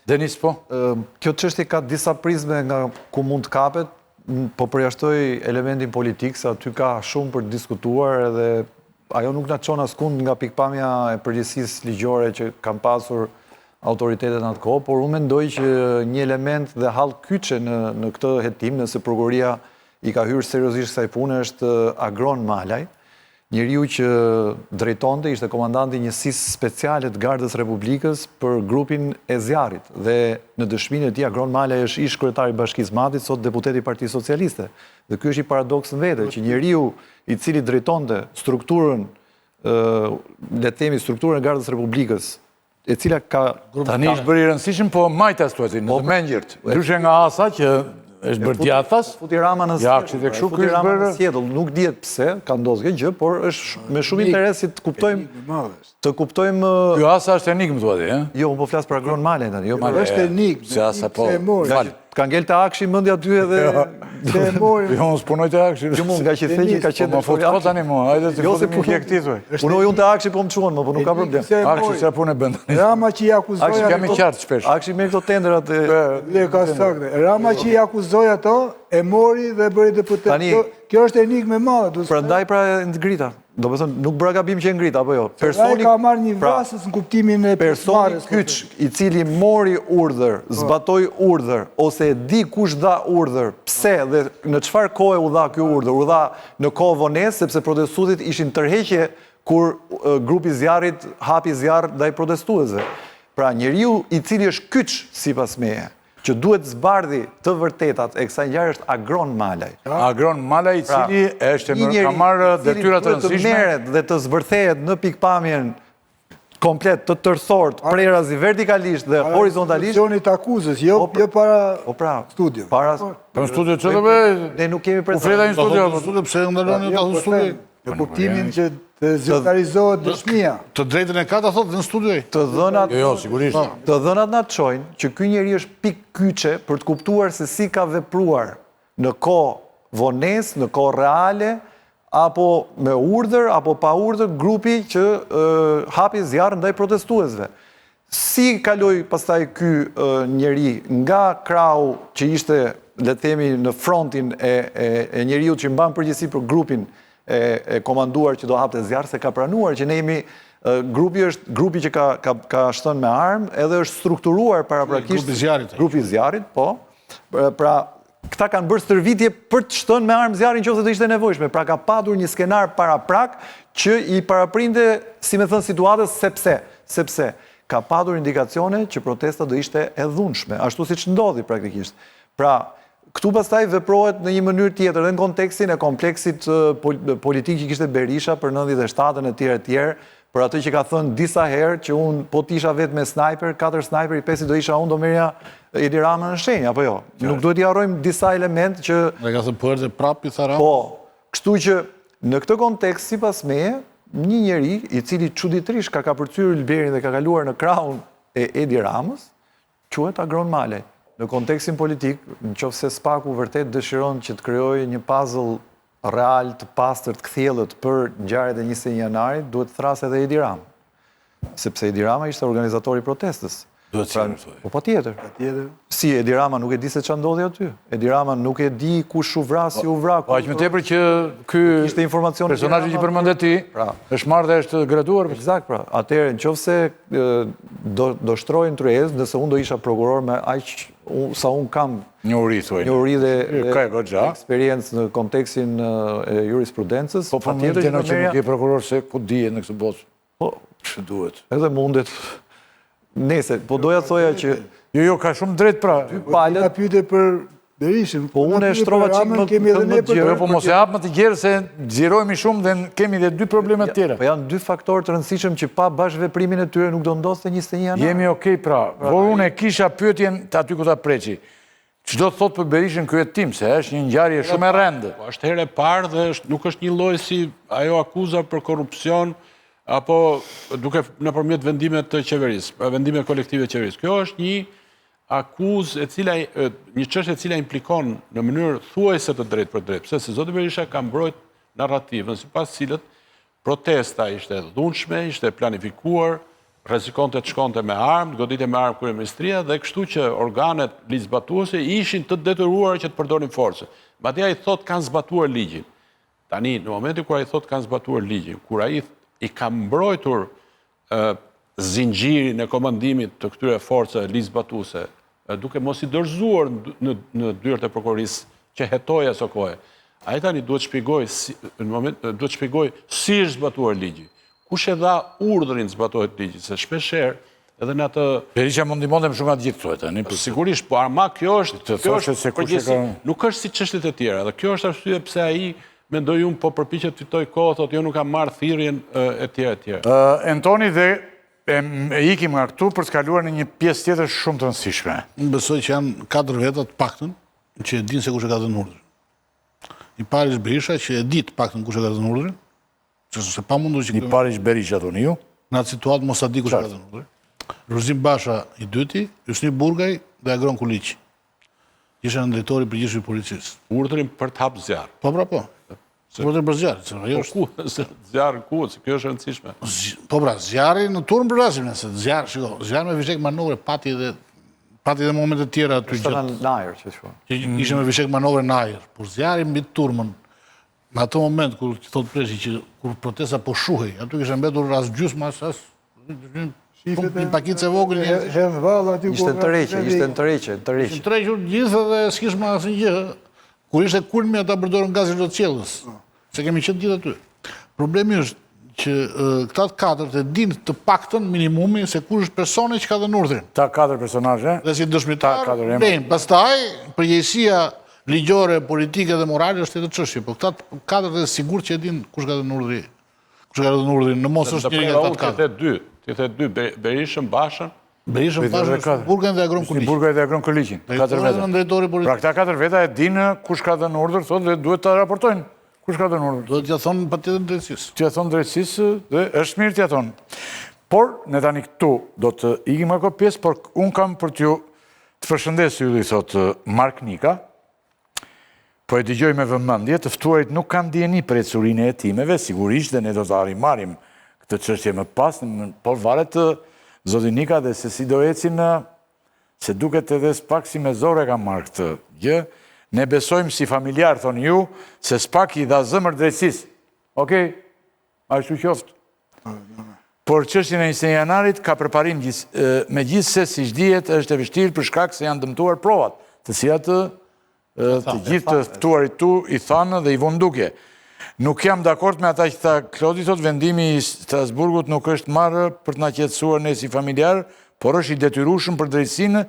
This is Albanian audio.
Denis, po? Kjo çështje ka disa prizme nga ku mund të kapet, po përjashtoj elementin politik, se aty ka shumë për të diskutuar edhe ajo nuk na çon askund nga pikpamja e përgjegjësisë ligjore që kanë pasur autoritetet në atë kohë, por unë mendoj që një element dhe hall kyçe në këtë hetim, nëse prokuroria i ka hyrë seriozisht kësaj pune, është Agron Malaj, njeriu që drejtonte, ishte komandanti i njësisë speciale të Gardës Republikës për grupin e Zjarrit. Dhe në dëshminë e tij Agron Malaj është ish kryetari i Bashkisë Matit, sot deputet i Partisë Socialiste. Dhe ky është i paradoks në vete, që njeriu i cili drejtonte strukturën, le të themi strukturën e Gardës Republikës, e cila ka tani është bërë i rëndësishëm, po majta situacion, në të mengjërt. Ndryshe nga asa që është bërë djathas, futi Rama në sjedull, nuk dihet pse ka ndodhur kjo gjë, por është me shumë interes si të kuptojmë. Ky asa është enigmë thua ti, ëh? Jo, unë po flas për Agron Malaj tani, jo. Është enigmë. Se asa po. Ka ngel të akshi mendja aty edhe se e mori. Jo, unë s'punoj të akshi. Jo, mund nga që the që ka qenë. Po fut po tani mua, hajde të futim një këtij thuaj. Punoj unë të akshi po më çuan, po nuk ka problem. Akshi sa punë bën. Rama që i akuzoi. Akshi kam i qartë shpesh. Akshi me këto tendrat e le ka saktë. Rama që i akuzoi ato e mori dhe bëri deputet. Kjo është enigmë e madhe. Prandaj pra ngrita. Do të thonë nuk bëra gabim që e ngrita, apo jo. Personi ka marrë një vrasës në kuptimin e personi kyç i cili mori urdhër, zbatoi urdhër ose e di kush dha urdhër, pse dhe në çfarë kohe u dha ky urdhër? U dha në kohë vonesë sepse protestuesit ishin tërheqje kur grupi Zjarrit hapi zjarr ndaj protestuesve. Pra njeriu i cili është kyç sipas meje, që duhet zbardhi të vërtetat e kësaj ngjarje është Agron Malaj. Agron Malaj i cili ka marrë detyra të rëndësishme. Të merret dhe të zbërthehet në pikpamjen komplet të tërthort, prerazi vertikalisht dhe horizontalisht. Pozicionit akuzës, jo para studio. Në studio çfarë do bëj? Ne nuk kemi U fleta në studio. Pse ndaloni ta në studio? Në kuptimin që të zyrtarizohet dëshmia. Të drejtën e ka ta thotë në studio. Të dhënat. Jo, sigurisht. Të dhënat na çojnë që ky njeri është pikë kyçe për të kuptuar se si ka vepruar në kohë vonesë, në kohë reale, apo me urdhër apo pa urdhër grupi që hapi zjarr ndaj protestuesve. Si kaloi pastaj ky njeri nga krau që ishte, le të themi, në frontin e njeriu që mban përgjegjësi për grupin e komanduar që do hapte zjarr, se ka pranuar që ne jemi grupi është grupi që ka shtënë me armë, edhe është strukturuar paraprakisht grupi i Zjarrit, po. Pra këta kanë bërë stërvitje për të shtënë me armë zjarrin nëse do ishte nevojshme. Pra ka padur një skenar paraprak që i paraprinte, si me thënë, situatës sepse ka padur indikacione që protesta do ishte e dhunshme, ashtu siç ndodhi praktikisht. Pra këtu pastaj veprohet në një mënyrë tjetër dhe në kontekstin e kompleksit politik që kishte Berisha për 97-ën e tjerë, për atë që ka thënë disa herë që unë po t'isha vetë me snajper, 4 snajper, i 5 do isha unë, do merja Edi Rama në shenjë, apo jo? Nuk duhet i harrojmë disa element që... Dhe ka thënë po erdhe prap i tha Rama? Po, kështu që në këtë kontekst, sipas meje, një njeri i cili çuditërisht ka kapërcyer Ilberin dhe ka kaluar në krahun e Edi Ramës, quhet Agron Malaj. Në kontekstin politik, nëse Spaku vërtet dëshiron që të krijojë një puzzle real të pastër të kthjellët për ngjarjet e 21 janarit, duhet të thrasë edhe Edi Rama. Sepse Edi Rama ishte organizatori i protestës. Duhet të thënë. Po patjetër. Si Edi Rama nuk e di se ç'a ndodhi aty. Edi Rama nuk e di kush u vra, si u vra. Po aq më tepër që ky ishte informacion personazhi që përmendet ti, është marrë dhe është graduar. Eksakt, pra. Atëherë nëse do shtrojnë tryezë, nëse unë do isha prokuror me aq sa unë kam njohuri dhe eksperiencë në kontekstin e jurisprudencës. Po patjetër që nuk je prokuror se ku dihet në këtë botë. Po, ç'ë duhet. Edhe mundet. Nese, po doja të thoja që... Jo, ka shumë drejt pra. Palët pyete për Berishën. Po unë e shtrova çik më të gjerë. Po mos e hap më të gjerë se xhirohemi shumë dhe kemi edhe 2 probleme të tjera. Po janë 2 faktorë të rëndësishëm që pa bashkëveprimin e tyre nuk do ndodhte 21 janar. Jemi okay pra. Por unë e kisha pyetjen aty ku ta preçi. Ç'do të thotë për Berishën ky hetim, se është një ngjarje shumë e rëndë. Po është herë e parë dhe nuk është një lloj si ajo akuza për korrupsion apo duke nëpërmjet vendimeve të qeverisë, vendime kolektive të qeverisë. Kjo është një akuzë një çështje e cila implikon në mënyrë thuajse të drejtë për drejtë, sepse zoti Berisha ka mbrojtur narrativën sipas cilët protesta ishte e dhunshme, ishte planifikuar, rrezikonte të shkonte me armë, godite me armë kryeministria dhe kështu që organet ligjzbatuese ishin të detyruara që të përdorin forcë. Madje ai thot kanë zbatuar ligjin. Tani, në momentin kur ai thot kanë zbatuar ligjin, kur ai i ka mbrojtur zinxhirin e komandimit të këtyre forcave ligjzbatuese, duke mos i dorëzuar në dyert e prokurorisë që hetoi aso kohë. Ai tani duhet shpjegoj si është zbatuar ligji. Kush e dha urdhrin zbatohet ligji, se shpeshherë edhe në atë Berisha mund ndihmonte më shumë nga të gjithë këto tani. sigurisht, po ama kjo është se kush e ka nuk është si çështjet e tjera, dhe kjo është arsye pse ai mendoj unë po përpiqet të fitoj kohë, thotë jo nuk kam marrë thirrjen e tjera. Antoni dhe e ikim nga këtu për të kaluar në një pjesë tjetër shumë të rëndësishme. Unë besoj që janë 4 veta të paktën që e dinë se kush e ka dhënë urdhrin. I pari është Berisha që e di të paktën kush e ka dhënë urdhrin, se pa mundur që I pari është Berisha thoni ju. në atë situatë mos sa di kush e ka dhënë urdhrin. Ruzim Basha i dyti, Jusni Burgaj dhe Agron Kuliqi. Isha në drejtori përgjithshëm i policisë. Urdhrin për të hapë zjarr. Po. Urdhër për zjarr, se ajo është. Po ku zjarr ku, se kjo është e rëndësishme. Po pra, zjarri në turn për rasim, nëse zjarr, shiko, zjarr me vishek manovre pati dhe momente tjera aty Ishte në ajër që shua. që ishte me vishek manovre në ajër. Por zjarri mbi turmën, në ato moment kur thot preshi që kur protesta po shuhej, aty kishte mbetur ras gjysmë as një pakicë e vogël njerëz. Hedh valla aty Ishte të reqe. Ishin trequr gjithë dhe s'kishma asnjë gjë. Kur ishte kulmi ata përdorën gazin e qiellës. Se kemi qenë gjithë aty. Problemi është që këta të katërt e dinë të paktën minimumi se kush është personi që ka dhënë urdhrin. Ta 4 personazhe. Dhe si dëshmitar, katër emra. vjen. Pastaj përgjegjësia ligjore, politike dhe morale është tjetër çështje, po këta të katërt e sigurt që e dinë kush ka dhënë urdhrin. Kush ka dhënë urdhrin, në mos është njëri nga ata të katërt. Ti the dy, Berishën, Bashën. Berishën, Bashën, Burgën dhe Agron Kuliqi. Burgaj dhe Agron Kuliqin. 4 veta. Drejtori politik. Pra këta 4 veta e dinë kush ka dhënë urdhër, thotë dhe duhet ta raportojnë kush ka dhënë urdhër. Do t'ja thonë patjetër drejtësisë. T'ja thonë drejtësisë dhe është mirë t'ja thonë. Por, ne tani këtu do të ikim ako pjesë, por unë kam për t'ju të përshëndesë ju dhe thotë Mark Nika, po e dëgjoj me vëmendje, të ftuarit nuk kanë dieni për ecurinë e hetimeve, sigurisht dhe ne do të arrimarim këtë çështje më pas, por varet të zoti Nika dhe se si do ecin, se duket edhe s'pak si me zore ka marrë këtë gjë. Ne besojmë si familjar, thonë ju, se s'pak i dha zëmër drejtësisë. Okej, ashtu qoftë. Por çështjen e 20 janarit ka përparim megjithse siç dihet është e vështirë për shkak se janë dëmtuar provat, të cilat të gjithë të ftuarit tu i thanë dhe i vonë duke. Nuk jam dakord me ata që tha Klodi, thot vendimi i Strasburgut nuk është marrë për të na qetësuar ne si familjar, por është i detyrueshëm për drejtësinë